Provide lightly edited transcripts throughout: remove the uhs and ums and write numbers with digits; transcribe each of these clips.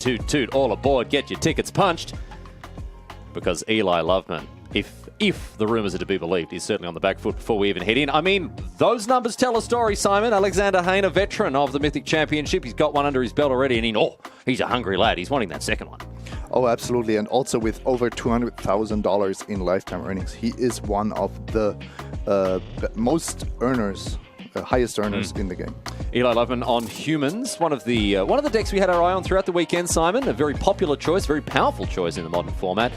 toot toot, all aboard, get your tickets punched. Because Eli Loveman, if the rumours are to be believed, he's certainly on the back foot before we even head in. I mean, those numbers tell a story, Simon. Alexander Hayne, a veteran of the Mythic Championship. He's got one under his belt already, and he's a hungry lad. He's wanting that second one. Oh, absolutely. And also with over $200,000 in lifetime earnings, he is one of the most earners, highest earners in the game. Eli Loveman on Humans, one of the decks we had our eye on throughout the weekend, Simon. A very popular choice, very powerful choice in the modern format.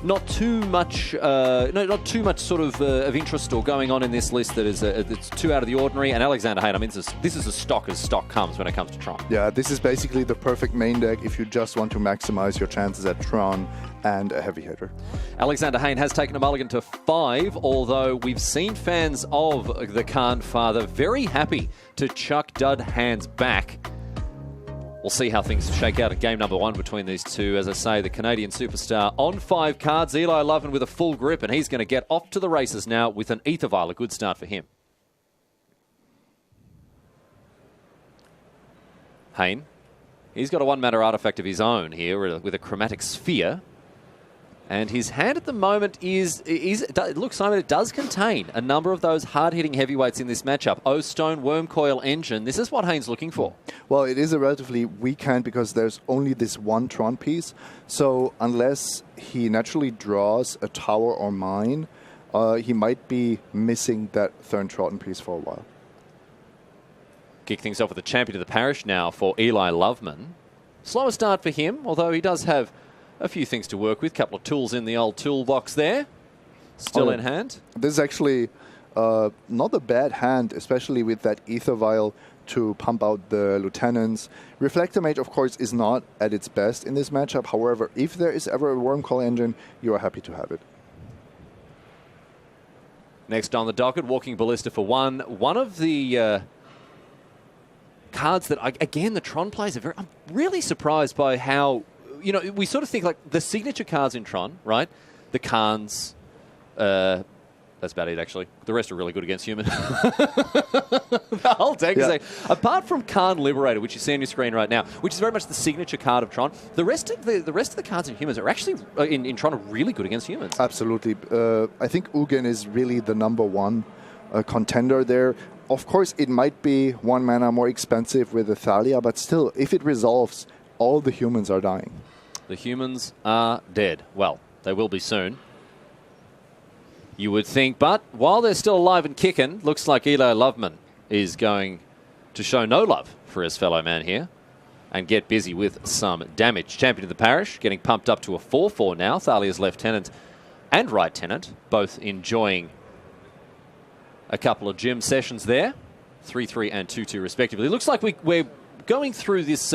Not too much sort of interest or going on in this list that is it's too out of the ordinary. And Alexander Hayne, I mean, this is as stock comes when it comes to Tron. Yeah, this is basically the perfect main deck if you just want to maximize your chances at Tron and a heavy hitter. Alexander Hayne has taken a mulligan to 5, although we've seen fans of the Khan father very happy to chuck dud hands back. We'll see how things shake out at game number 1 between these two. As I say, the Canadian superstar on 5 cards. Eli Loveman with a full grip, and he's going to get off to the races now with an Ether Vial. A good start for him. Hayne. He's got a 1-mana artifact of his own here with a Chromatic Sphere. And his hand at the moment look, Simon, it does contain a number of those hard-hitting heavyweights in this matchup. O-Stone, Wormcoil, Engine. This is what Hayne's looking for. Well, it is a relatively weak hand because there's only this one Tron piece. So unless he naturally draws a tower or mine, he might be missing that third Tron piece for a while. Kick things off with the champion of the parish now for Eli Loveman. Slower start for him, although he does have a few things to work with. Couple of tools in the old toolbox there. Still in hand. This is actually not a bad hand, especially with that Ether Vial to pump out the lieutenants. Reflector Mage, of course, is not at its best in this matchup. However, if there is ever a Wormcoil Engine, you are happy to have it. Next on the docket, Walking Ballista for 1. One of the cards that, again, the Tron plays are I'm really surprised by how, we sort of think like the signature cards in Tron, right? The Khans, that's about it, actually. The rest are really good against human. The whole deck is apart from Khan Liberator, which you see on your screen right now, which is very much the signature card of Tron. The rest of the cards in humans are actually in Tron are really good against humans. Absolutely. I think Ugin is really the #1 contender there. Of course, it might be 1 mana more expensive with Athalia, but still, if it resolves, all the humans are dying. The humans are dead. Well, they will be soon, you would think. But while they're still alive and kicking, looks like Eli Loveman is going to show no love for his fellow man here and get busy with some damage. Champion of the parish getting pumped up to a 4/4 now. Thalia's lieutenant and right tenant both enjoying a couple of gym sessions there. 3/3 and 2/2 respectively. Looks like we're going through this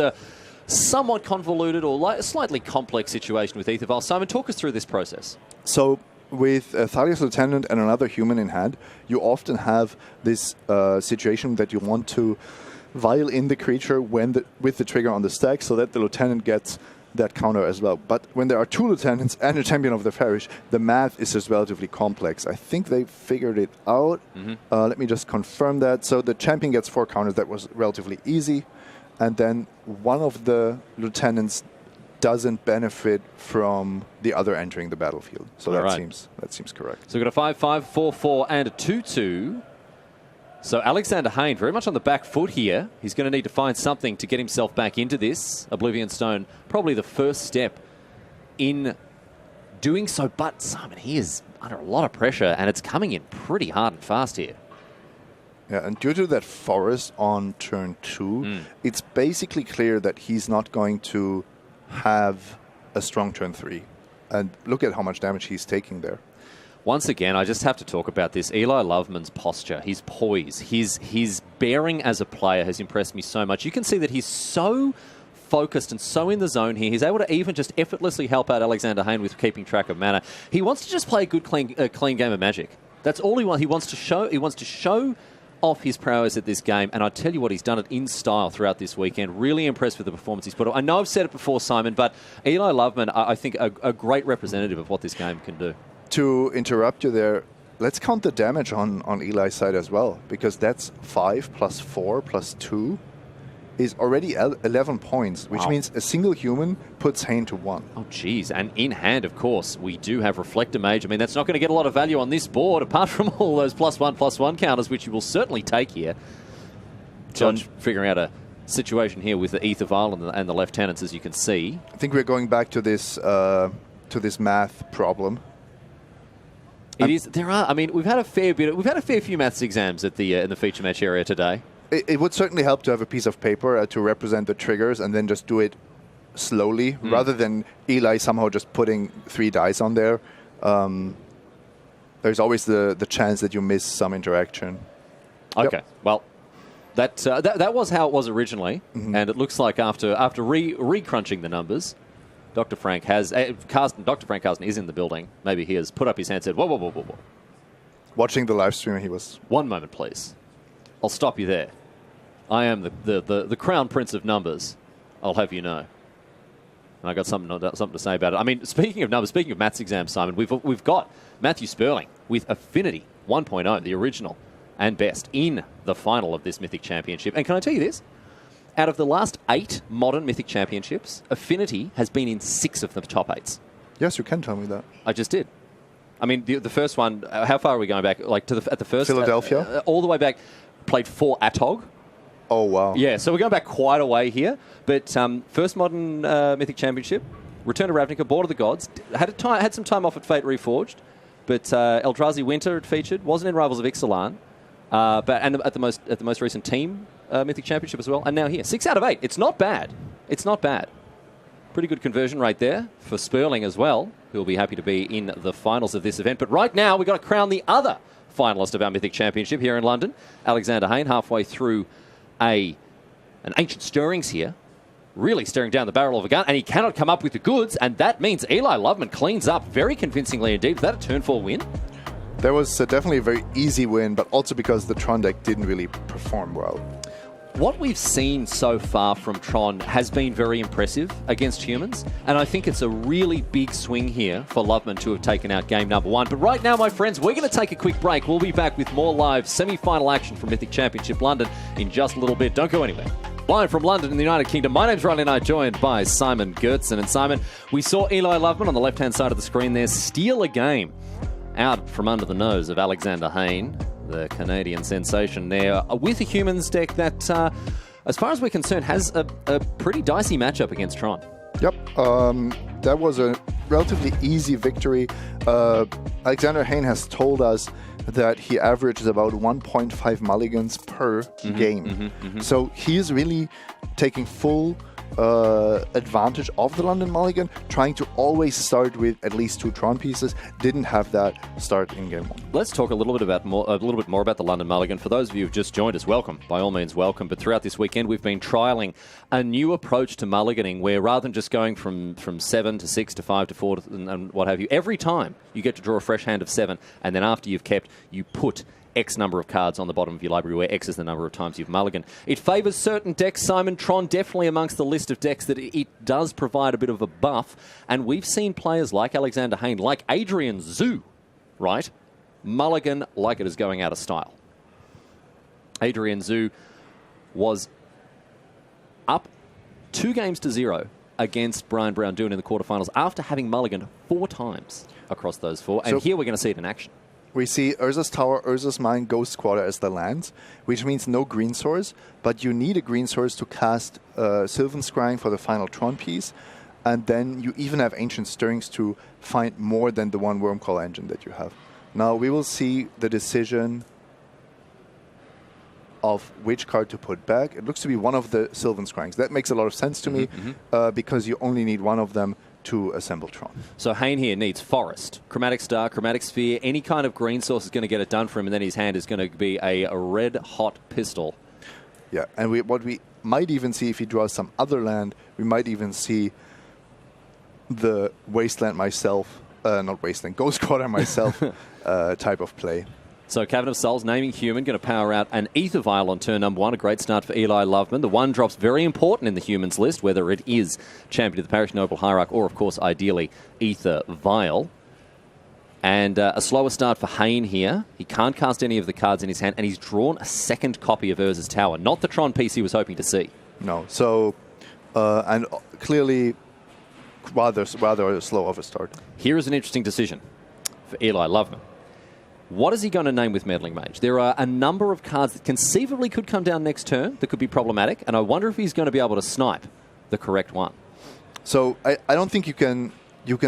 somewhat convoluted or slightly complex situation with Ether Vial. Simon, talk us through this process. So with Thalia's lieutenant and another human in hand, you often have this situation that you want to vial in the creature with the trigger on the stack so that the lieutenant gets that counter as well. But when there are 2 lieutenants and a champion of the parish, the math is just relatively complex. I think they figured it out. Let me just confirm that. So the champion gets 4 counters. That was relatively easy. And then one of the lieutenants doesn't benefit from the other entering the battlefield. So that seems correct. So we've got a 5/5, 4/4, and a 2/2. So Alexander Hayne very much on the back foot here. He's going to need to find something to get himself back into this. Oblivion Stone, probably the first step in doing so. But Simon, he is under a lot of pressure, and it's coming in pretty hard and fast here. Yeah, and due to that forest on turn 2, it's basically clear that he's not going to have a strong turn 3. And look at how much damage he's taking there. Once again, I just have to talk about this. Eli Loveman's posture, his poise, his bearing as a player has impressed me so much. You can see that he's so focused and so in the zone here. He's able to even just effortlessly help out Alexander Hayne with keeping track of mana. He wants to just play a good, clean game of Magic. That's all he wants. He wants to show off his prowess at this game, and I tell you what, he's done it in style throughout this weekend. Really impressed with the performance he's put on. I know I've said it before, Simon, but Eli Loveman, I think, a great representative of what this game can do. To interrupt you there, let's count the damage on Eli's side as well, because that's 5 plus 4 plus 2. is already 11 points, which Wow. means a single human puts Hayne to 1. Oh, geez. And in hand, of course, we do have Reflector Mage. I mean, that's not going to get a lot of value on this board, apart from all those +1/+1 counters, which you will certainly take here. Judge figuring out a situation here with the Ether Vial and the Lieutenants, as you can see. I think we're going back to this math problem. It is. There are. I mean, we've had a fair few maths exams at the in the feature match area today. It would certainly help to have a piece of paper to represent the triggers and then just do it slowly rather than Eli somehow just putting 3 dice on there. There's always the chance that you miss some interaction. Okay. Yep. Well, that was how it was originally, and it looks like after re-crunching the numbers, Dr. Frank Dr. Frank Carsten is in the building. Maybe he has put up his hand and said, whoa. Watching the live stream, he was... One moment, please. I'll stop you there. I am the crown prince of numbers. I'll have you know. And I got something to say about it. I mean, speaking of numbers, speaking of maths exams, Simon, we've got Matthew Sperling with Affinity 1.0, the original and best, in the final of this Mythic Championship. And can I tell you this? Out of the last 8 modern Mythic Championships, Affinity has been in 6 of the top 8s. Yes, you can tell me that. I just did. I mean, the first one, how far are we going back? Like at the first... Philadelphia? All the way back, played 4 Atog. Oh, wow. Yeah, so we're going back quite a way here. But first modern Mythic Championship, Return to Ravnica, Board of the Gods, had some time off at Fate Reforged, but Eldrazi Winter had featured, wasn't in Rivals of Ixalan, and at the most recent team Mythic Championship as well, and now here. 6 out of 8. It's not bad. It's not bad. Pretty good conversion rate there for Sperling as well, who will be happy to be in the finals of this event. But right now, we've got to crown the other finalist of our Mythic Championship here in London, Alexander Hayne, halfway through an Ancient Stirrings here, really staring down the barrel of a gun, and he cannot come up with the goods, and that means Eli Loveman cleans up very convincingly indeed. Was that a turn 4 win? There was definitely a very easy win, but also because the Tron deck didn't really perform well. What we've seen so far from Tron has been very impressive against humans, and I think it's a really big swing here for Loveman to have taken out game number 1. But right now, my friends, we're going to take a quick break. We'll be back with more live semi-final action from Mythic Championship London in just a little bit. Don't go anywhere. Live from London in the United Kingdom, my name's Riley and I'm joined by Simon Gertzen. And Simon, we saw Eli Loveman on the left-hand side of the screen there steal a game out from under the nose of Alexander Hayne, the Canadian sensation there, with a humans deck that, as far as we're concerned, has a pretty dicey matchup against Tron. Yep, that was a relatively easy victory. Alexander Hayne has told us that he averages about 1.5 mulligans per game. So he is really taking full advantage of the London mulligan, trying to always start with at least 2 Tron pieces. Didn't have that start in game 1. Let's talk a little bit more about the London mulligan. For those of you who've just joined us, welcome. By all means, welcome. But throughout this weekend, we've been trialing a new approach to mulliganing, where rather than just going from 7 to 6 to 5 to 4 and what have you, every time you get to draw a fresh hand of 7, and then after you've kept, you put X number of cards on the bottom of your library, where X is the number of times you've mulliganed. It favours certain decks, Simon. Tron definitely amongst the list of decks that it does provide a bit of a buff. And we've seen players like Alexander Hayne, like Adrian Zhu, right? Mulligan like it is going out of style. Adrian Zhu was up 2-0 against Brian Brown-Doohan in the quarterfinals after having mulliganed 4 times across those 4. And here we're going to see it in action. We see Urza's Tower, Urza's Mine, Ghost Quarter as the lands, which means no green source, but you need a green source to cast Sylvan Scrying for the final Tron piece, and then you even have Ancient Stirrings to find more than the 1 Wormcall engine that you have. Now we will see the decision of which card to put back. It looks to be one of the Sylvan Scryings. That makes a lot of sense to me, because you only need one of them to assemble Tron. So Hayne here needs Forest, Chromatic Star, Chromatic Sphere. Any kind of green source is going to get it done for him, and then his hand is going to be a red-hot pistol. Yeah, and what we might even see if he draws some other land, we might even see the Wasteland myself, not Wasteland, Ghost Quarter myself type of play. So Cavern of Souls, naming human, going to power out an Ether Vial on turn number 1. A great start for Eli Loveman. The 1 drop's very important in the humans list, whether it is Champion of the Parish, Noble Hierarch, or, of course, ideally, Ether Vial. And a slower start for Hayne here. He can't cast any of the cards in his hand, and he's drawn a second copy of Urza's Tower. Not the Tron piece he was hoping to see. No. So, and clearly rather slow of a start. Here is an interesting decision for Eli Loveman. What is he going to name with Meddling Mage? There are a number of cards that conceivably could come down next turn that could be problematic, and I wonder if he's going to be able to snipe the correct one. So I don't think you can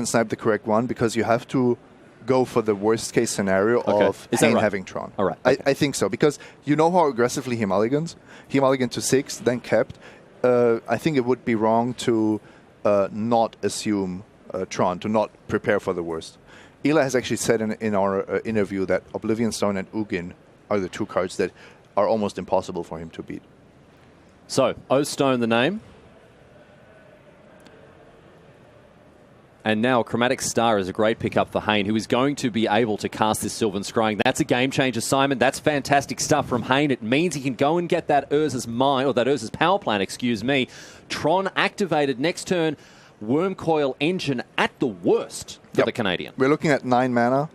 snipe the correct one because you have to go for the worst case scenario of Hayne right? having Tron. All right. Okay. I think so because you know how aggressively he mulligans. He mulliganed to 6, then kept. I think it would be wrong to not assume Tron, to not prepare for the worst. Eli has actually said in our interview that Oblivion Stone and Ugin are the 2 cards that are almost impossible for him to beat. So, O-Stone the name. And now Chromatic Star is a great pickup for Hayne, who is going to be able to cast this Sylvan Scrying. That's a game changer, Simon. That's fantastic stuff from Hayne. It means he can go and get that Urza's Mine, or that Urza's Power Plant, excuse me. Tron activated next turn. Wormcoil Engine at the worst for the Canadian. We're looking at 9 mana.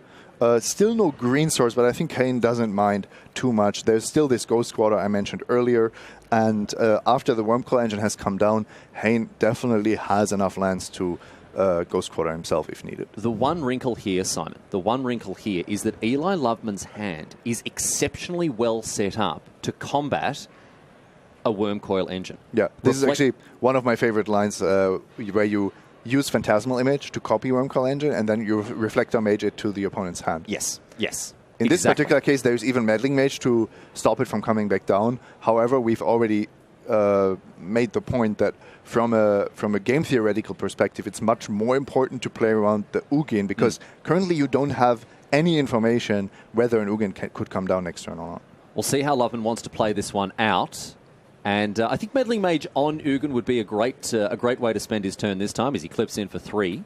Still no green source, but I think Hayne doesn't mind too much. There's still this Ghost Squatter I mentioned earlier, and after the Wormcoil Engine has come down, Hayne definitely has enough lands to Ghost Squatter himself if needed. The one wrinkle here, Simon, the one wrinkle here is that Eli Loveman's hand is exceptionally well set up to combat a Wormcoil Engine. Yeah, this is actually one of my favorite lines where you use Phantasmal Image to copy Wormcoil Engine and then you Reflector Mage it to the opponent's hand. Yes, yes. In this particular case, there's even Meddling Mage to stop it from coming back down. However, we've already made the point that from a game theoretical perspective, it's much more important to play around the Ugin because currently you don't have any information whether an Ugin could come down next turn or not. We'll see how Loveman wants to play this one out. And I think Meddling Mage on Ugin would be a great way to spend his turn this time as he clips in for 3.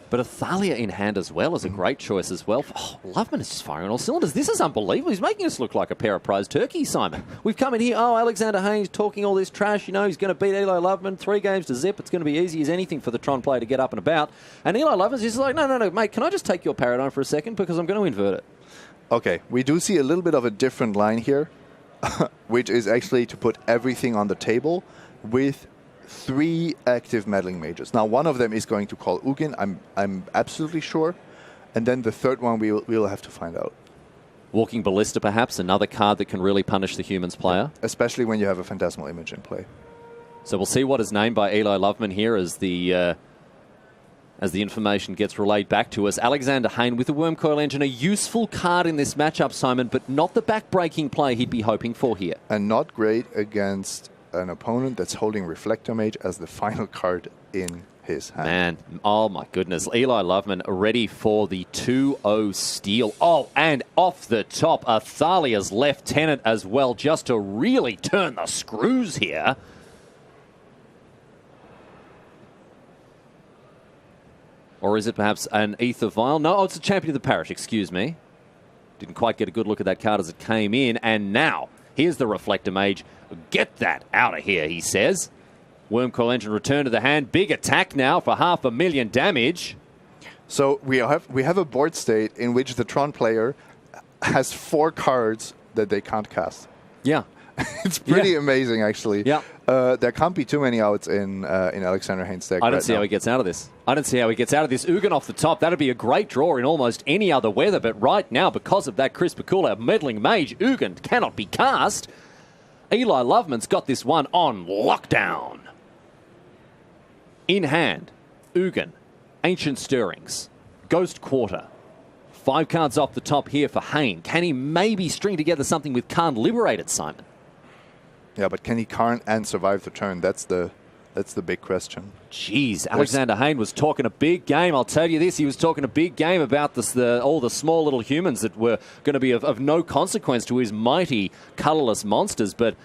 But Athalia in hand as well is a great choice as well. Oh, Loveman is just firing on all cylinders. This is unbelievable. He's making us look like a pair of prize turkeys, Simon. We've come in here, Alexander Hayne's talking all this trash. You know, he's going to beat Eli Loveman 3 games to zip. It's going to be easy as anything for the Tron player to get up and about. And Eli Loveman's just like, no, mate, can I just take your paradigm for a second? Because I'm going to invert it. Okay, we do see a little bit of a different line here, which is actually to put everything on the table with 3 active Meddling Mages. Now, one of them is going to call Ugin, I'm absolutely sure. And then the third one we'll have to find out. Walking Ballista, perhaps, another card that can really punish the humans player. Especially when you have a Phantasmal Image in play. So we'll see what is named by Eli Loveman here as the information gets relayed back to us. Alexander Hayne with the Wormcoil Engine, a useful card in this matchup, Simon, but not the back-breaking play he'd be hoping for here. And not great against an opponent that's holding Reflector Mage as the final card in his hand. Man, oh my goodness. Eli Loveman ready for the 2-0 steal. Oh, and off the top, Athalia's Lieutenant as well, just to really turn the screws here. Or is it perhaps an Aether Vial? No, it's a Champion of the Parish, excuse me. Didn't quite get a good look at that card as it came in. And now, here's the Reflector Mage. Get that out of here, he says. Wormcoil Engine return to the hand. Big attack now for 500,000 damage. So we have a board state in which the Tron player has 4 cards that they can't cast. Yeah. It's pretty amazing, actually. Yeah. There can't be too many outs in Alexander Hayne's deck. I don't see how he gets out of this. Ugin off the top. That'd be a great draw in almost any other weather. But right now, because of that Chris Pakula Meddling Mage, Ugin cannot be cast. Eli Loveman's got this one on lockdown. In hand, Ugin, Ancient Stirrings, Ghost Quarter. 5 cards off the top here for Hayne. Can he maybe string together something with Karn Liberated, Simon? Yeah, but can he Karn and survive the turn? That's the big question. Jeez, Alexander Hayne was talking a big game. I'll tell you this, he was talking a big game about all the small little humans that were going to be of no consequence to his mighty, colourless monsters, but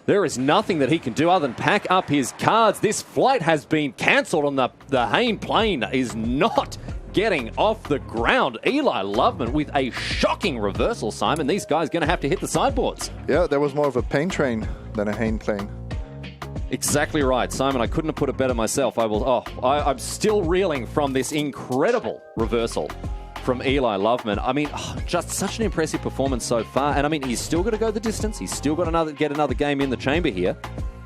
there is nothing that he can do other than pack up his cards. This flight has been cancelled on the Hayne plane is not getting off the ground. Eli Loveman with a shocking reversal, Simon. These guys going to have to hit the sideboards. Yeah, there was more of a pain train than a Hayne plane. Exactly right, Simon. I couldn't have put it better myself. I'm still reeling from this incredible reversal from Eli Loveman. I mean, just such an impressive performance so far. And I mean, he's still got to go the distance. He's still got to get another game in the chamber here.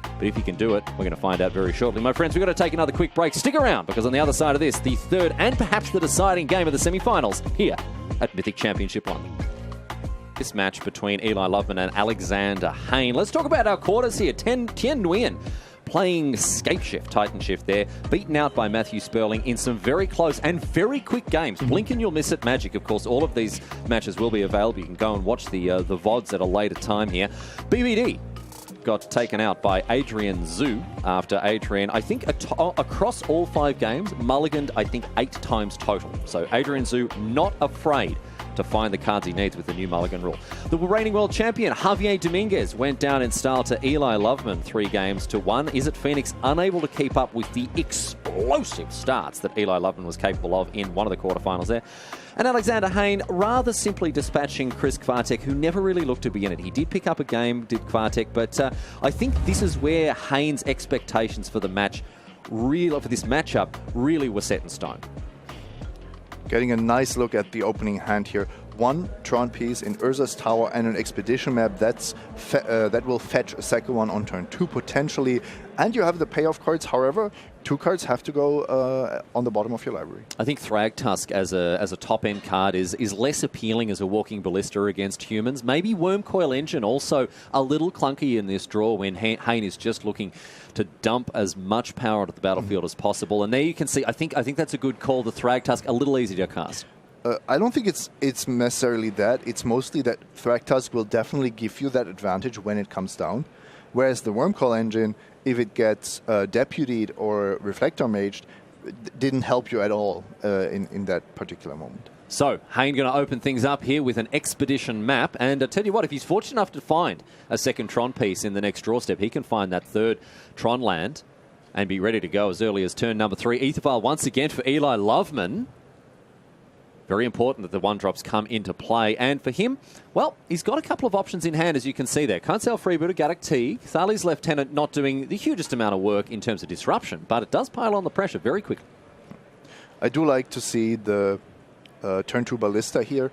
But if he can do it, we're going to find out very shortly. My friends, we've got to take another quick break. Stick around, because on the other side of this, the third and perhaps the deciding game of the semi-finals here at Mythic Championship London. This match between Eli Loveman and Alexander Hayne. Let's talk about our quarters here. Tien Nguyen playing Scape Shift, Titan Shift there, beaten out by Matthew Sperling in some very close and very quick games. Blink and you'll miss it magic. Of course, all of these matches will be available. You can go and watch the VODs at a later time here. BBD got taken out by Adrian Zhu after Adrian, I think, across all 5 games, mulliganed, I think, 8 times total. So Adrian Zhu not afraid to find the cards he needs with the new mulligan rule. The reigning world champion, Javier Dominguez, went down in style to Eli Loveman 3-1. Is it Phoenix unable to keep up with the explosive starts that Eli Loveman was capable of in one of the quarterfinals there? And Alexander Hayne rather simply dispatching Chris Kvartek, who never really looked to be in it. He did pick up a game, did Kvartek, but I think this is where Hayne's expectations for the match, for this matchup, really were set in stone. Getting a nice look at the opening hand here. 1 Tron piece in Urza's Tower and an Expedition map that will fetch a second one on turn 2 potentially. And you have the payoff cards. However, 2 cards have to go on the bottom of your library. I think Thragtusk as a top-end card is less appealing as a walking ballista against humans. Maybe Wormcoil Engine also a little clunky in this draw when Hayne is just looking to dump as much power onto the battlefield as possible. And there you can see, I think that's a good call. The Thragtusk a little easier to cast. I don't think it's necessarily that. It's mostly that Thragtusk will definitely give you that advantage when it comes down. Whereas the Wormcoil Engine, if it gets deputied or Reflector Maged, didn't help you at all in that particular moment. So, Hayne going to open things up here with an Expedition map. And I tell you what, if he's fortunate enough to find a second Tron piece in the next draw step, he can find that third Tron land and be ready to go as early as turn number 3. Aethervial once again for Eli Loveman. Very important that the 1-drops come into play. And for him, well, he's got a couple of options in hand, as you can see there. Can't sell Freebooter, Gaddock Teague. Thali's Lieutenant not doing the hugest amount of work in terms of disruption, but it does pile on the pressure very quickly. I do like to see the turn 2 Ballista here.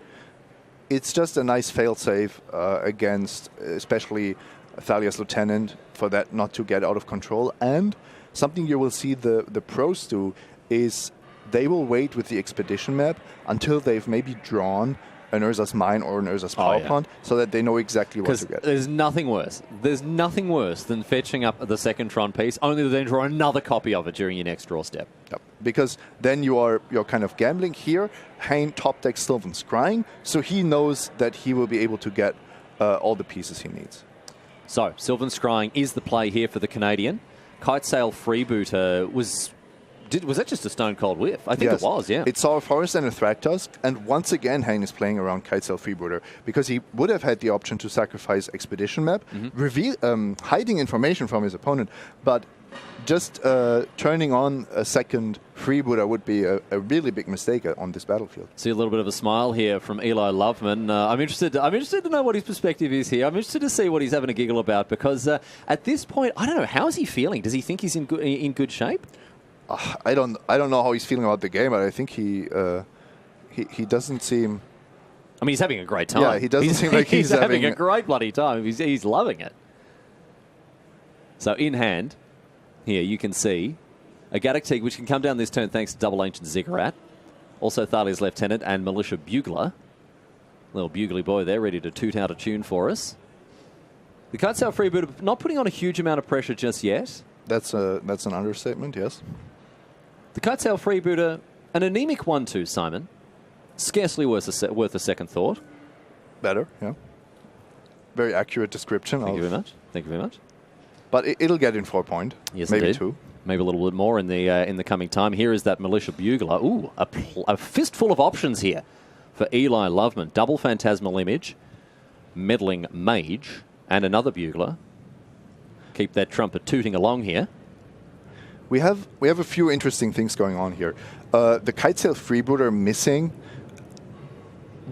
It's just a nice fail-safe against especially Thalia's Lieutenant for that not to get out of control. And something you will see the pros do is they will wait with the Expedition map until they've maybe drawn an Urza's Mine or an Urza's Power Pond so that they know exactly what to get. There's nothing worse. There's nothing worse than fetching up the second Tron piece, only to then draw another copy of it during your next draw step. Yep. Because then you're kind of gambling here. Hayne top decks Sylvan Scrying, so he knows that he will be able to get all the pieces he needs. So, Sylvan Scrying is the play here for the Canadian. Kitesail Freebooter was that just a stone cold whiff? I think it was, yeah. It saw a Forest and a Thragtusk, and once again Hayne is playing around Kitesail Freebooter because he would have had the option to sacrifice Expedition map, hiding information from his opponent, but just turning on a second Freebooter would be a really big mistake on this battlefield. See a little bit of a smile here from Eli Loveman. I'm interested to know what his perspective is here. I'm interested to see what he's having a giggle about because at this point, I don't know, how is he feeling? Does he think he's in good shape? I don't know how he's feeling about the game, but I think he doesn't seem. I mean, he's having a great time. Yeah, he doesn't seem like he's having a great bloody time. He's loving it. So in hand, here you can see a Gaddock Teague, which can come down this turn thanks to Double Ancient Ziggurat. Also Thalia's Lieutenant and Militia Bugler. Little bugly boy there, ready to toot out a tune for us. The Kitesail Freebooter not putting on a huge amount of pressure just yet. That's an understatement, yes. The Kitesail Freebooter, an anemic 1-2, Simon. Scarcely worth a second thought. Better, yeah. Very accurate description. Thank you very much. Thank you very much. But it'll get in 4 point. Yes, maybe indeed. 2. Maybe a little bit more in the coming time. Here is that Militia Bugler. Ooh, a fistful of options here for Eli Loveman. Double Phantasmal Image, Meddling Mage, and another Bugler. Keep that trumpet tooting along here. We have a few interesting things going on here. The Kitesail Freebooter missing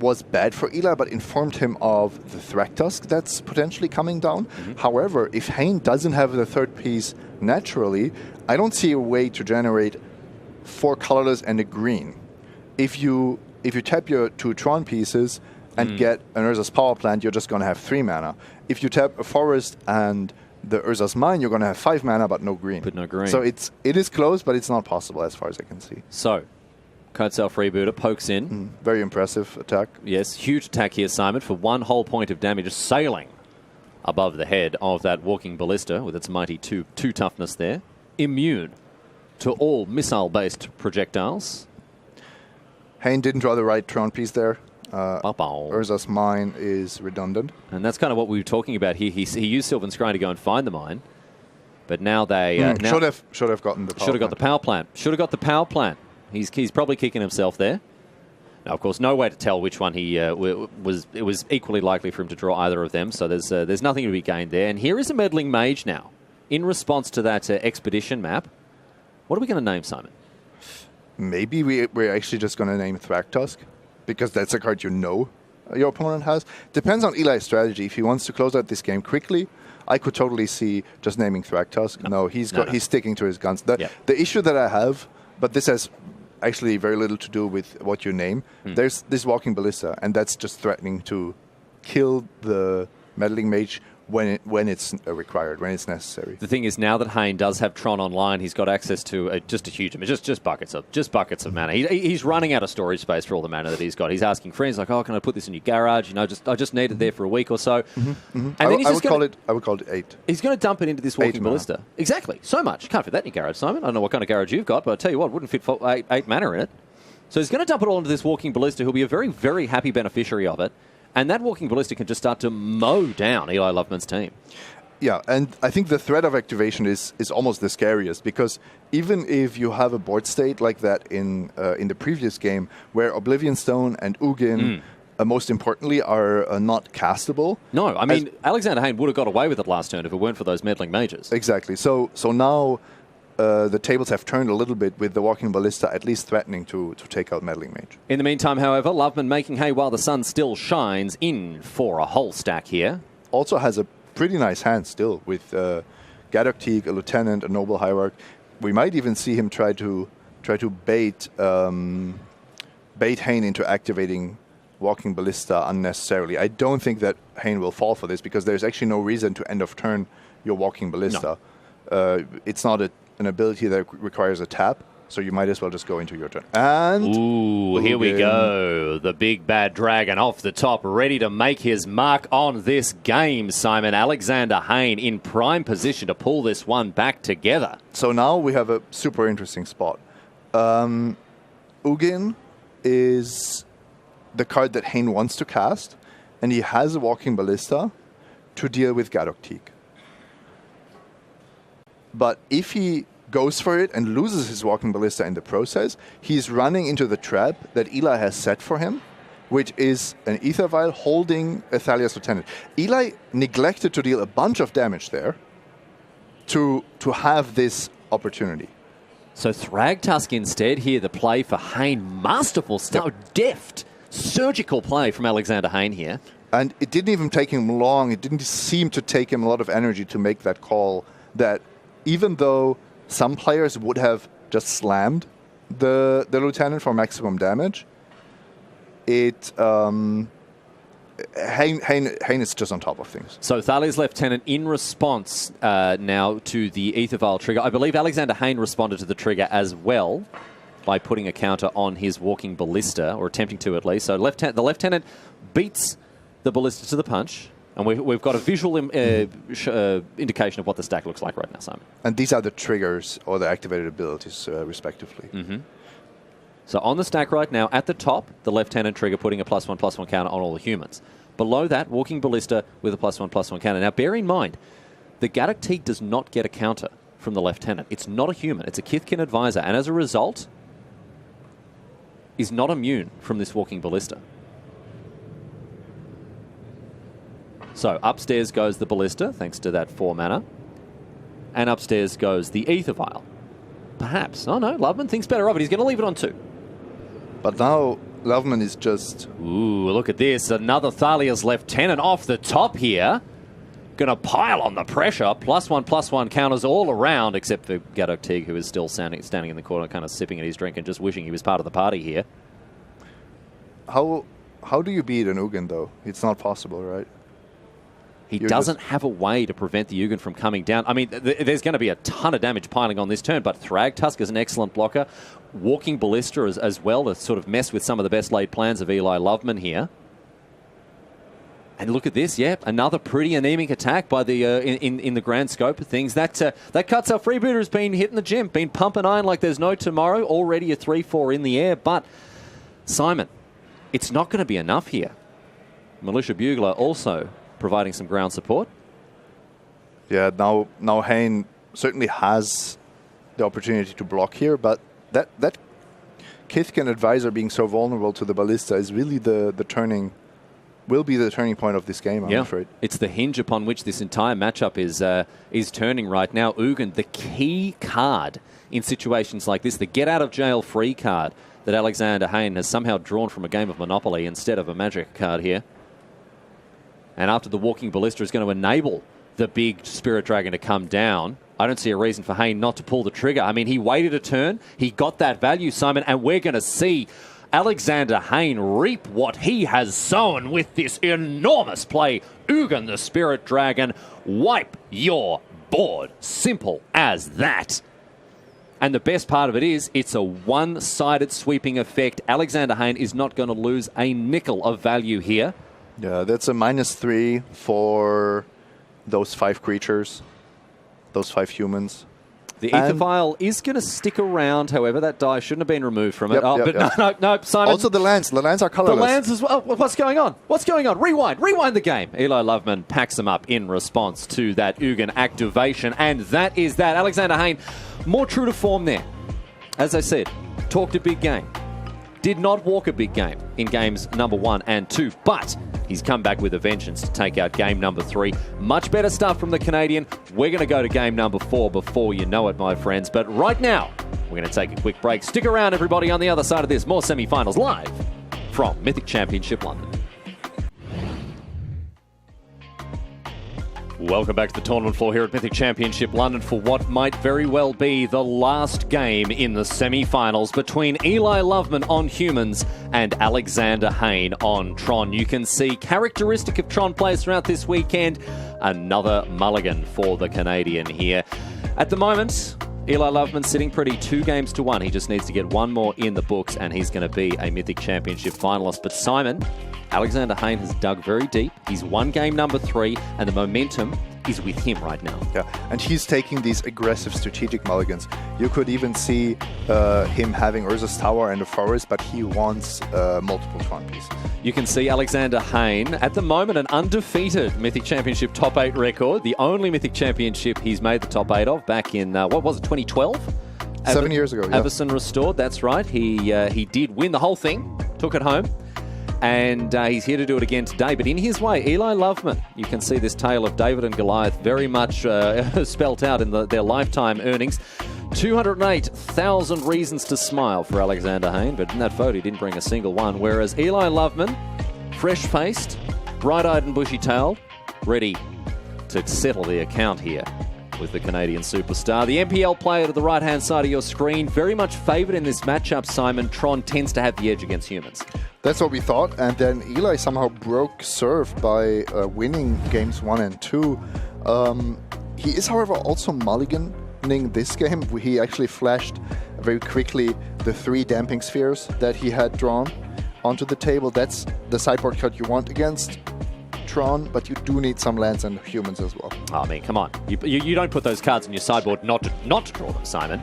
was bad for Eli, but informed him of the Thragtusk that's potentially coming down. However, if Hayne doesn't have the third piece naturally, I don't see a way to generate 4 colorless and a green. If you if you tap your 2 Tron pieces and get an Urza's Power Plant, you're just going to have 3 mana. If you tap a Forest and the Urza's Mine, you're going to have 5 mana, but no green. But no green. So it is close, but it's not possible as far as I can see. So, Code Self Rebooter pokes in. Very impressive attack. Yes, huge attack here, Simon, for 1 whole point of damage, just sailing above the head of that Walking Ballista with its mighty 2 toughness there. Immune to all missile-based projectiles. Hayne didn't draw the right Tron piece there. Urza's Mine is redundant. And that's kind of what we were talking about here. He used Sylvan Scrying to go and find the mine. But now they... should have gotten the power plant. Should have got the power plant. Should have got the power plant. He's probably kicking himself there. Now, of course, no way to tell which one he was. It was equally likely for him to draw either of them, so there's nothing to be gained there. And here is a Meddling Mage now. In response to that expedition map, what are we going to name, Simon? Maybe we're actually just going to name Thragtusk, because that's a card you know your opponent has. Depends on Eli's strategy. If he wants to close out this game quickly, I could totally see just naming Thragtusk. No, he's sticking to his guns. The issue that I have, but this has actually very little to do with what you name. There's this Walking Ballista, and that's just threatening to kill the Meddling Mage when it's required, when it's necessary. The thing is, now that Hayne does have Tron online, he's got access to just a huge amount, just buckets of mana. He's running out of storage space for all the mana that he's got. He's asking friends like, "Oh, can I put this in your garage? You know, I just need it there for a week or so." And then I would call it 8. He's going to dump it into this Walking Ballista. Exactly, so much. Can't fit that in your garage, Simon. I don't know what kind of garage you've got, but I tell you what, wouldn't fit 8 mana in it. So he's going to dump it all into this Walking Ballista. He'll be a very, very happy beneficiary of it. And that Walking Ballista can just start to mow down Eli Loveman's team. Yeah, and I think the threat of activation is almost the scariest, because even if you have a board state like that in the previous game, where Oblivion Stone and Ugin, most importantly, are not castable. No, I mean, Alexander Hayne would have got away with it last turn if it weren't for those Meddling Mages. Exactly. So now the tables have turned a little bit with the Walking Ballista at least threatening to take out Meddling Mage. In the meantime, however, Loveman making hay while the sun still shines in for a whole stack here. Also has a pretty nice hand still with Gadok Teeg, a Lieutenant, a Noble Hierarch. We might even see him try to bait Hayne into activating Walking Ballista unnecessarily. I don't think that Hayne will fall for this, because there's actually no reason to end of turn your Walking Ballista. No. It's not an ability that requires a tap, so you might as well just go into your turn. And here we go. The big bad dragon off the top, ready to make his mark on this game, Simon. Alexander Hayne in prime position to pull this one back together. So now we have a super interesting spot. Ugin is the card that Hayne wants to cast, and he has a Walking Ballista to deal with Gadok Teeg. But if he goes for it and loses his Walking Ballista in the process, he's running into the trap that Eli has set for him, which is an Ether Vial holding a Thalia's Lieutenant. Eli neglected to deal a bunch of damage there to have this opportunity. So Thragtusk instead here, the play for Hayne. Masterful stuff, deft, surgical play from Alexander Hayne here. And it didn't even take him long. It didn't seem to take him a lot of energy to make that call, that even though some players would have just slammed the Lieutenant for maximum damage, Hayne is just on top of things. So Thalia's Lieutenant in response now to the Ether Vial trigger. I believe Alexander Hayne responded to the trigger as well by putting a counter on his Walking Ballista, or attempting to at least. So the Lieutenant beats the Ballista to the punch. And we've got a visual indication of what the stack looks like right now, Simon. And these are the triggers or the activated abilities, respectively. So on the stack right now, at the top, the Lieutenant trigger putting a +1/+1 counter on all the humans. Below that, Walking Ballista with a +1/+1 counter. Now, bear in mind, the Gadok Teeg does not get a counter from the Lieutenant. It's not a human. It's a Kithkin advisor. And as a result, is not immune from this Walking Ballista. So upstairs goes the Ballista, thanks to that 4 mana. And upstairs goes the Ether Vial. Perhaps. Oh no, Loveman thinks better of it. He's going to leave it on 2. But now Loveman is just... Ooh, look at this. Another Thalia's Lieutenant off the top here. Going to pile on the pressure. +1/+1 counters all around, except for Gadok Teeg, who is still standing in the corner, kind of sipping at his drink and just wishing he was part of the party here. how do you beat an Ugin though? It's not possible, right? He doesn't have a way to prevent the Ugin from coming down. I mean, there's going to be a ton of damage piling on this turn, but Thragtusk is an excellent blocker. Walking Ballista as well to sort of mess with some of the best laid plans of Eli Loveman here. And look at this, yeah, another pretty anemic attack by the in the grand scope of things. That cuts our freebooter's been hitting the gym, been pumping iron like there's no tomorrow. Already a 3-4 in the air, but Simon, it's not going to be enough here. Militia Bugler also providing some ground support. Yeah, now Hayne certainly has the opportunity to block here, but that Kithkin Advisor being so vulnerable to the Ballista is really will be the turning point of this game, I'm afraid. It's the hinge upon which this entire matchup is turning right now. Ugin, the key card in situations like this, the get-out-of-jail-free card that Alexander Hayne has somehow drawn from a game of Monopoly instead of a Magic card here. And after the Walking Ballista is going to enable the big Spirit Dragon to come down, I don't see a reason for Hayne not to pull the trigger. I mean, he waited a turn, he got that value, Simon, and we're going to see Alexander Hayne reap what he has sown with this enormous play. Ugin the Spirit Dragon, wipe your board. Simple as that. And the best part of it is, it's a one-sided sweeping effect. Alexander Hayne is not going to lose a nickel of value here. Yeah, that's a -3 for those 5 creatures, those 5 humans. The Ether Vial is going to stick around, however. That die shouldn't have been removed from it. Yep. No, Simon. Also the lands. The lands are colorless. The lands as well. What's going on? What's going on? Rewind the game. Eli Loveman packs them up in response to that Ugin activation. And that is that. Alexander Hayne, more true to form there. As I said, talked a big game. Did not walk a big game in games number 1 and 2. But he's come back with a vengeance to take out game number 3. Much better stuff from the Canadian. We're going to go to game number 4 before you know it, my friends. But right now, we're going to take a quick break. Stick around, everybody, on the other side of this. More semi-finals live from Mythic Championship London. Welcome back to the tournament floor here at Mythic Championship London for what might very well be the last game in the semi-finals between Eli Loveman on humans and Alexander Hayne on Tron. You can see characteristic of Tron players throughout this weekend, another mulligan for the Canadian here. At the moment, Eli Loveman sitting pretty 2 games to 1. He just needs to get 1 more in the books and he's going to be a Mythic Championship finalist. But Simon, Alexander Hayne has dug very deep. He's won game number 3 and the momentum is with him right now. Yeah, and he's taking these aggressive strategic mulligans. You could even see him having Urza's Tower and a forest, but he wants multiple Tron pieces. You can see Alexander Hayne, at the moment, an undefeated Mythic Championship top 8 record. The only Mythic Championship he's made the top 8 of back in, 2012? 7 years ago, yeah. Everson Restored, that's right. He did win the whole thing, took it home. And he's here to do it again today. But in his way, Eli Loveman, you can see this tale of David and Goliath very much spelt out in their lifetime earnings. 208,000 reasons to smile for Alexander Hayne, but in that vote he didn't bring a single one. Whereas Eli Loveman, fresh-faced, bright-eyed and bushy-tailed, ready to settle the account here with the Canadian superstar. The NPL player to the right-hand side of your screen, very much favoured in this matchup, Simon. Tron tends to have the edge against humans. That's what we thought, and then Eli somehow broke serve by winning games 1 and 2. He is, however, also mulliganing this game. He actually flashed very quickly the 3 damping spheres that he had drawn onto the table. That's the sideboard cut you want against Tron, but you do need some lands and humans as well. Oh, I mean, come on. You don't put those cards in your sideboard not to draw them, Simon.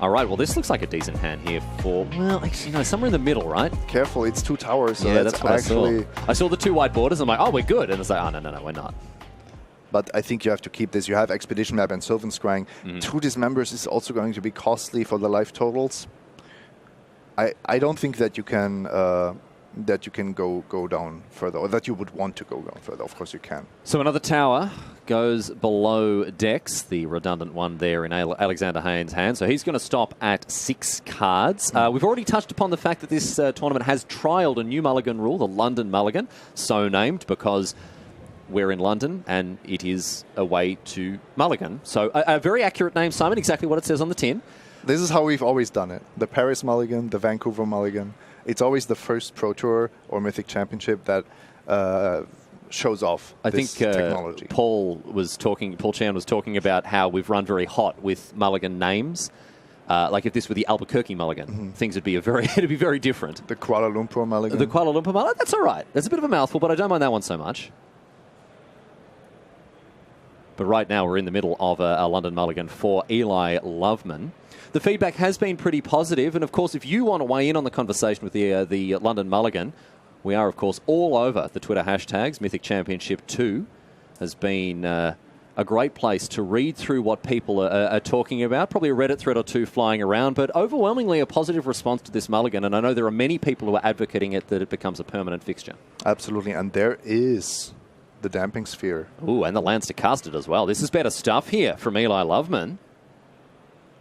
All right, well, this looks like a decent hand here for, well, actually, no, somewhere in the middle, right? Careful, it's 2 towers. So yeah, that's what actually... I saw the 2 white borders. I'm like, oh, we're good. And it's like, oh, no, we're not. But I think you have to keep this. You have Expedition Map and Sylvan Scrying. 2 dismembers is also going to be costly for the life totals. I don't think that you can go down further, or that you would want to go down further. Of course you can. So another tower goes below decks, the redundant one there in Alexander Hayne's hand. So he's going to stop at 6 cards. We've already touched upon the fact that this tournament has trialled a new mulligan rule, the London Mulligan, so named because we're in London and it is a way to mulligan. So a very accurate name, Simon, exactly what it says on the tin. This is how we've always done it. The Paris Mulligan, the Vancouver Mulligan, it's always the first Pro Tour or Mythic Championship that shows off this technology. Paul Chan was talking about how we've run very hot with mulligan names. Like if this were the Albuquerque mulligan, things would be it'd be very different. The Kuala Lumpur mulligan. The Kuala Lumpur mulligan, that's all right. That's a bit of a mouthful, but I don't mind that one so much. But right now we're in the middle of a London mulligan for Eli Loveman. The feedback has been pretty positive, and of course, if you want to weigh in on the conversation with the London mulligan, we are, of course, all over the Twitter hashtags. Mythic Championship 2 has been a great place to read through what people are talking about. Probably a Reddit thread or two flying around, but overwhelmingly a positive response to this mulligan. And I know there are many people who are advocating that it becomes a permanent fixture. Absolutely. And there is the damping sphere. Ooh, and the lands to cast it as well. This is better stuff here from Eli Loveman,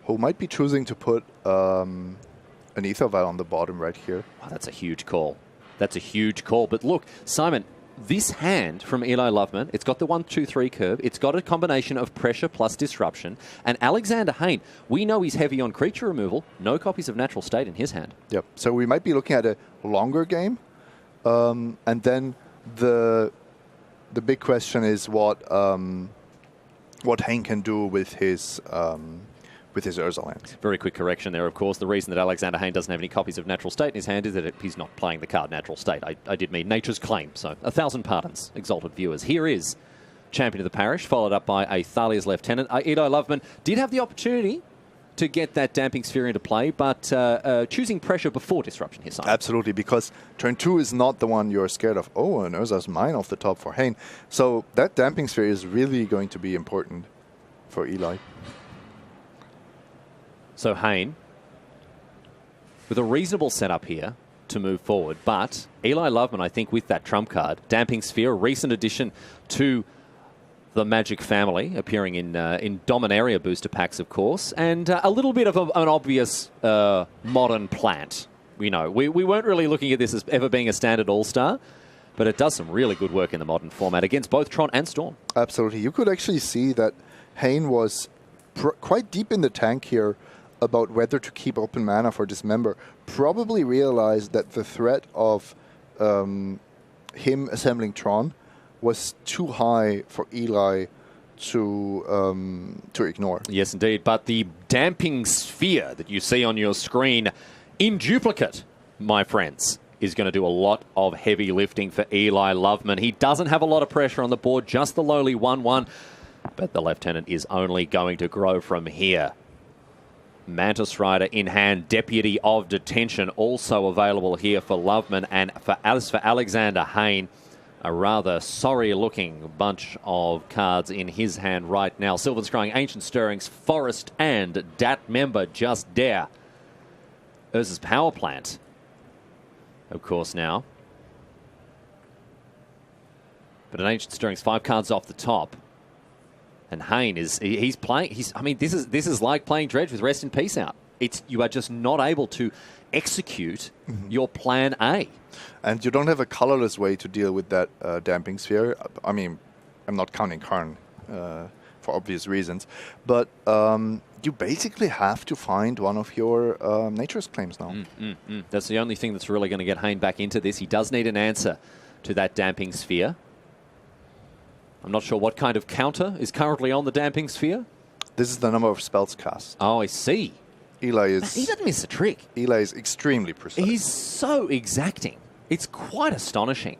who might be choosing to put an ether vial on the bottom right here. Oh, that's a huge call. That's a huge call. But look, Simon, this hand from Eli Loveman, it's got the 1-2-3 curve. It's got a combination of pressure plus disruption. And Alexander Hayne, we know he's heavy on creature removal. No copies of Natural State in his hand. Yep. So we might be looking at a longer game. And then the big question is what Hayne can do with his Urza lands. Very quick correction there, of course. The reason that Alexander Hayne doesn't have any copies of Natural State in his hand is that he's not playing the card Natural State. I did mean Nature's Claim, so 1,000 pardons, exalted viewers. Here is Champion of the Parish, followed up by a Thalia's Lieutenant. Eli Loveman did have the opportunity to get that Damping Sphere into play, but choosing pressure before disruption here, Simon. Absolutely, because turn 2 is not the one you're scared of. Oh, and Urza's Mine off the top for Hayne. So that Damping Sphere is really going to be important for Eli. So Hayne, with a reasonable setup here to move forward, but Eli Loveman, I think, with that trump card, Damping Sphere, a recent addition to the Magic family, appearing in Dominaria booster packs, of course, and a little bit of an obvious modern plant. We weren't really looking at this as ever being a standard all-star, but it does some really good work in the modern format against both Tron and Storm. Absolutely. You could actually see that Hayne was quite deep in the tank here about whether to keep open mana for Dismember. Probably realized that the threat of him assembling Tron was too high for Eli to ignore. Yes, indeed. But the Damping Sphere that you see on your screen in duplicate, my friends, is going to do a lot of heavy lifting for Eli Loveman. He doesn't have a lot of pressure on the board, just the lowly 1-1. But the Lieutenant is only going to grow from here. Mantis Rider in hand, Deputy of Detention also available here for Loveman, and for Alexander Hayne, a rather sorry-looking bunch of cards in his hand right now. Sylvan Scrying, Ancient Stirrings, Forest, and Dat Member Just Dare. Urza's Power Plant, of course, now. But an Ancient Stirrings, 5 cards off the top. And Hayne he's playing. I mean, this is like playing Dredge with Rest in Peace out. You are just not able to execute your plan A. And you don't have a colorless way to deal with that Damping Sphere. I mean, I'm not counting Karn for obvious reasons, but you basically have to find one of your Nature's Claims now. That's the only thing that's really going to get Hayne back into this. He does need an answer to that Damping Sphere. I'm not sure what kind of counter is currently on the Damping Sphere. This is the number of spells cast. Oh, I see. He doesn't miss a trick. Eli is extremely precise. He's so exacting. It's quite astonishing.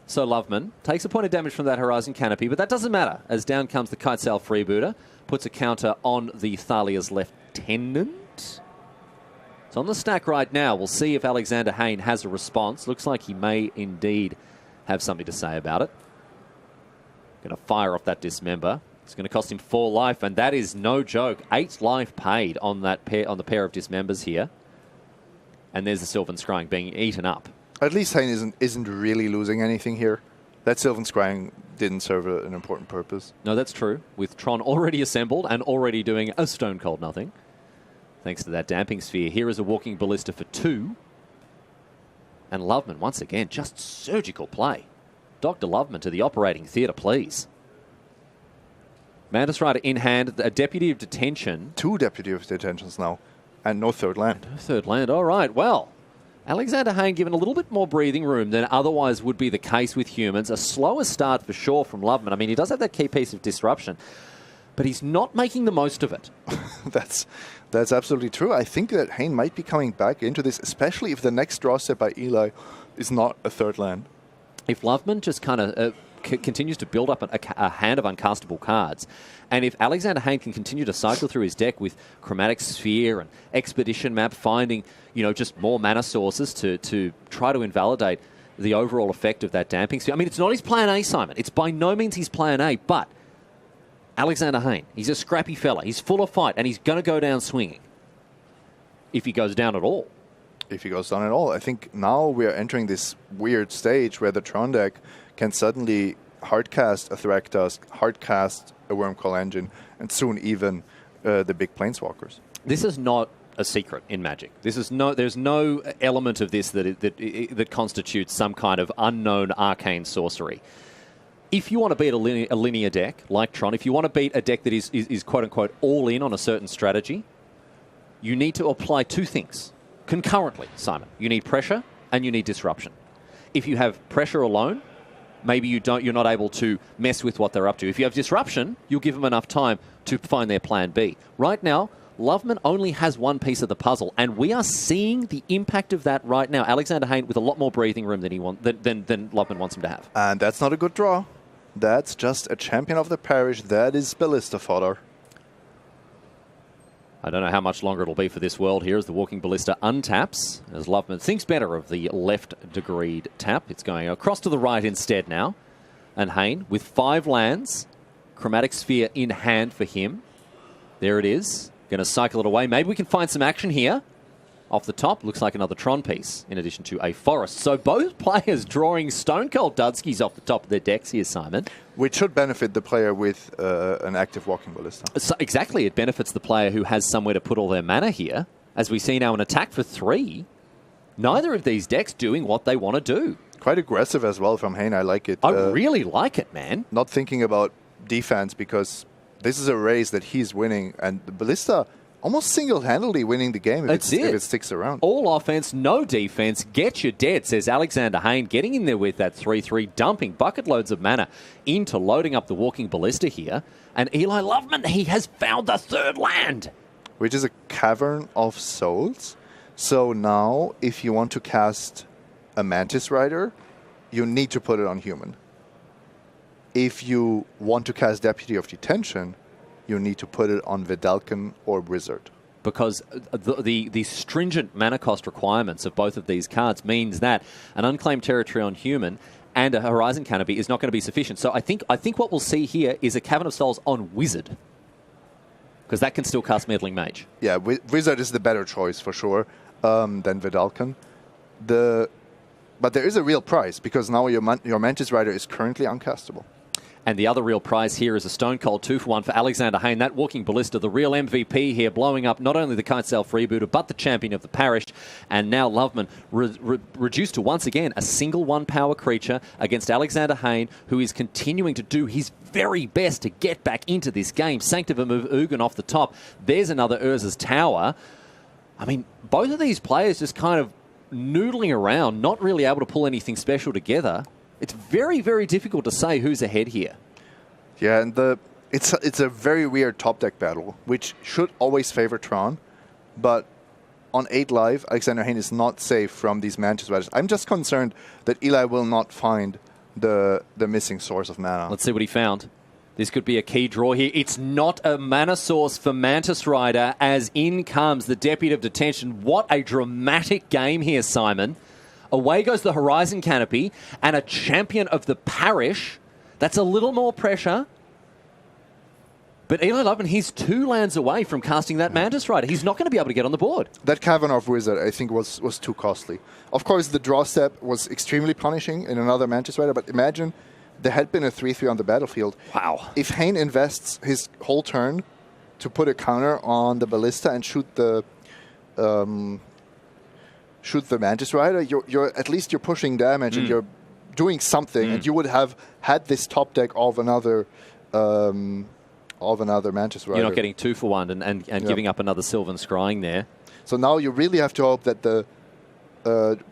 So Loveman takes a point of damage from that Horizon Canopy, but that doesn't matter, as down comes the Kitesail Freebooter, puts a counter on the Thalia's Lieutenant. It's on the stack right now. We'll see if Alexander Hayne has a response. Looks like he may indeed have something to say about it. Going to fire off that Dismember. It's going to cost him 4 life, and that is no joke. 8 life paid on that pair, on the pair of Dismembers here. And there's the Sylvan Scrying being eaten up. At least Hayne isn't really losing anything here. That Sylvan Scrying didn't serve an important purpose. No, that's true. With Tron already assembled and already doing a stone cold nothing. Thanks to that Damping Sphere. Here is a Walking Ballista for 2. And Loveman, once again, just surgical play. Dr. Loveman to the operating theatre, please. Mantis Rider in hand, a Deputy of Detention. 2 Deputy of Detentions now. And no third land. No third land. All right. Well, Alexander Hayne given a little bit more breathing room than otherwise would be the case with humans. A slower start for sure from Loveman. I mean, he does have that key piece of disruption, but he's not making the most of it. That's absolutely true. I think that Hayne might be coming back into this, especially if the next draw set by Eli is not a third land. If Loveman just kind of continues to build up a hand of uncastable cards, and if Alexander Hayne can continue to cycle through his deck with Chromatic Sphere and Expedition Map, finding, just more mana sources to try to invalidate the overall effect of that damping sphere. I mean, it's not his plan A, Simon. It's by no means his plan A, but Alexander Hayne, he's a scrappy fella. He's full of fight, and he's going to go down swinging. If he goes down at all. If he goes down at all. I think now we are entering this weird stage where the Tron deck can suddenly hardcast a Thragtusk, hardcast a Wormcoil Engine, and soon even the big Planeswalkers. This is not a secret in Magic. There's no element of this that constitutes some kind of unknown arcane sorcery. If you want to beat a linear deck like Tron, if you want to beat a deck that is quote-unquote all in on a certain strategy, you need to apply two things concurrently, Simon. You need pressure and you need disruption. If you have pressure alone, maybe you're not able to mess with what they're up to. If you have disruption, you'll give them enough time to find their plan B. Right now, Loveman only has one piece of the puzzle, and we are seeing the impact of that right now. Alexander Hayne with a lot more breathing room than Loveman wants him to have. And that's not a good draw. That's just a champion of the parish. That is Ballista fodder. I don't know how much longer it'll be for this world here as the Walking Ballista untaps, as Loveman thinks better of the left-degreed tap. It's going across to the right instead now. And Hayne, with 5 lands, Chromatic Sphere in hand for him. There it is. Going to cycle it away. Maybe we can find some action here. Off the top, looks like another Tron piece, in addition to a Forest. So both players drawing Stone Cold Dudskies off the top of their decks here, Simon. Which should benefit the player with an active Walking Ballista. So exactly, it benefits the player who has somewhere to put all their mana here. As we see now an attack for 3. Neither of these decks doing what they want to do. Quite aggressive as well from Hayne, I like it. I really like it, man. Not thinking about defense, because this is a race that he's winning, and the Ballista almost single-handedly winning the game if it sticks around. All offense, no defense. Get you dead, says Alexander Hayne, getting in there with that 3-3, dumping bucket loads of mana into loading up the Walking Ballista here. And Eli Loveman, he has found the 3rd land. Which is a Cavern of Souls. So now, if you want to cast a Mantis Rider, you need to put it on human. If you want to cast Deputy of Detention, you need to put it on Vedalken or Wizard. Because the stringent mana cost requirements of both of these cards means that an unclaimed territory on human and a Horizon Canopy is not going to be sufficient. So I think what we'll see here is a Cavern of Souls on Wizard. Because that can still cast Meddling Mage. Yeah, Wizard is the better choice for sure than Vedalken. But there is a real price, because now your Mantis Rider is currently uncastable. And the other real prize here is a Stone Cold 2-for-1 for Alexander Hayne. That Walking Ballista, the real MVP here, blowing up not only the Kitesail Freebooter, but the champion of the parish. And now Loveman reduced to, once again, a single 1-power creature against Alexander Hayne, who is continuing to do his very best to get back into this game. Sanctum of Ugin off the top. There's another Urza's Tower. I mean, both of these players just kind of noodling around, not really able to pull anything special together. It's very, very difficult to say who's ahead here. Yeah, and it's a very weird top deck battle, which should always favor Tron. But on 8 Live, Alexander Hayne is not safe from these Mantis Riders. I'm just concerned that Eli will not find the missing source of mana. Let's see what he found. This could be a key draw here. It's not a mana source for Mantis Rider, as in comes the Deputy of Detention. What a dramatic game here, Simon. Away goes the Horizon Canopy, and a champion of the parish. That's a little more pressure. But Eli Loveman, he's 2 lands away from casting that Mantis Rider. He's not going to be able to get on the board. That Cavern of Wizard, I think, was too costly. Of course, the draw step was extremely punishing in another Mantis Rider, but imagine there had been a 3-3 on the battlefield. Wow. If Hayne invests his whole turn to put a counter on the Ballista and shoot the Mantis Rider, you're at least you're pushing damage and you're doing something, and you would have had this top deck of another Mantis Rider. You're not getting 2-for-1 and giving up another Sylvan Scrying there. So now you really have to hope that the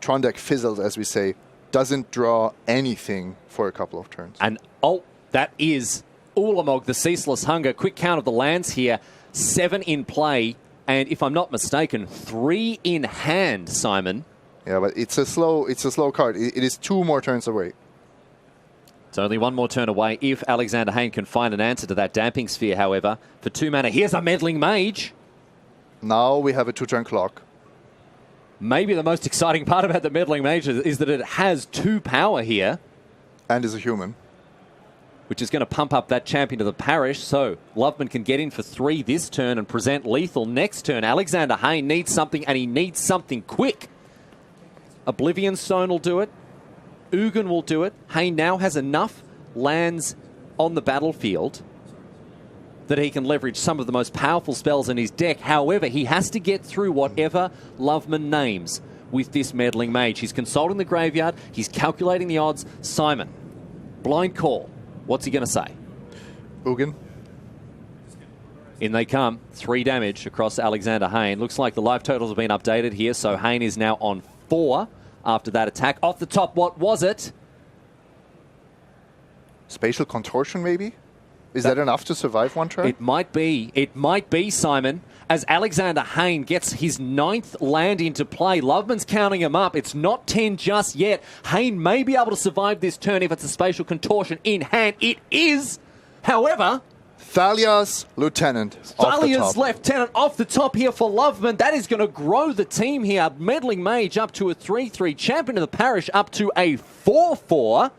Tron deck fizzles, as we say, doesn't draw anything for a couple of turns. And, oh, that is Ulamog, the Ceaseless Hunger. Quick count of the lands here. 7 in play, and if I'm not mistaken, 3 in hand, Simon. Yeah, but it's a slow card. It is 2 more turns away. It's only 1 more turn away if Alexander Hayne can find an answer to that Damping Sphere, however. For 2 mana, here's a Meddling Mage. Now we have a 2-turn clock. Maybe the most exciting part about the Meddling Mage is that it has 2 power here. And is a human. Which is going to pump up that Champion of the Parish. So Loveman can get in for 3 this turn and present lethal next turn. Alexander Hayne needs something, and he needs something quick. Oblivion Stone will do it. Ugin will do it. Hayne now has enough lands on the battlefield that he can leverage some of the most powerful spells in his deck. However, he has to get through whatever Loveman names with this Meddling Mage. He's consulting the graveyard. He's calculating the odds. Simon, blind call. What's he going to say? Ugin. In they come. 3 damage across Alexander Hayne. Looks like the life totals have been updated here, so Hayne is now on 4 after that attack. Off the top, what was it? Spatial Contortion, maybe? Is that enough to survive 1 turn? It might be. It might be, Simon. As Alexander Hayne gets his 9th land into play, Loveman's counting him up. It's not 10 just yet. Hayne may be able to survive this turn if it's a Spatial Contortion in hand. It is, however... Thalia's Lieutenant Thalia's Lieutenant off the top here for Loveman. That is going to grow the team here. Meddling Mage up to a 3-3. Champion of the Parish up to a 4-4.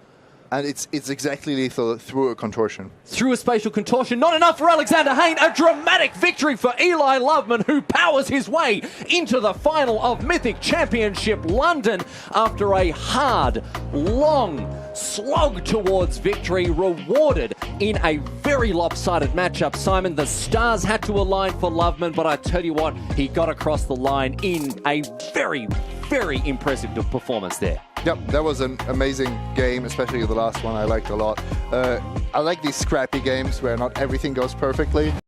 And it's exactly lethal through a Contortion. Through a Spatial Contortion. Not enough for Alexander Hayne. A dramatic victory for Eli Loveman, who powers his way into the final of Mythic Championship London after a hard, long slog towards victory, rewarded in a very lopsided matchup. Simon, the stars had to align for Loveman, but I tell you what, he got across the line in a very, very impressive performance there. Yep, that was an amazing game, especially the last one I liked a lot. I like these scrappy games where not everything goes perfectly.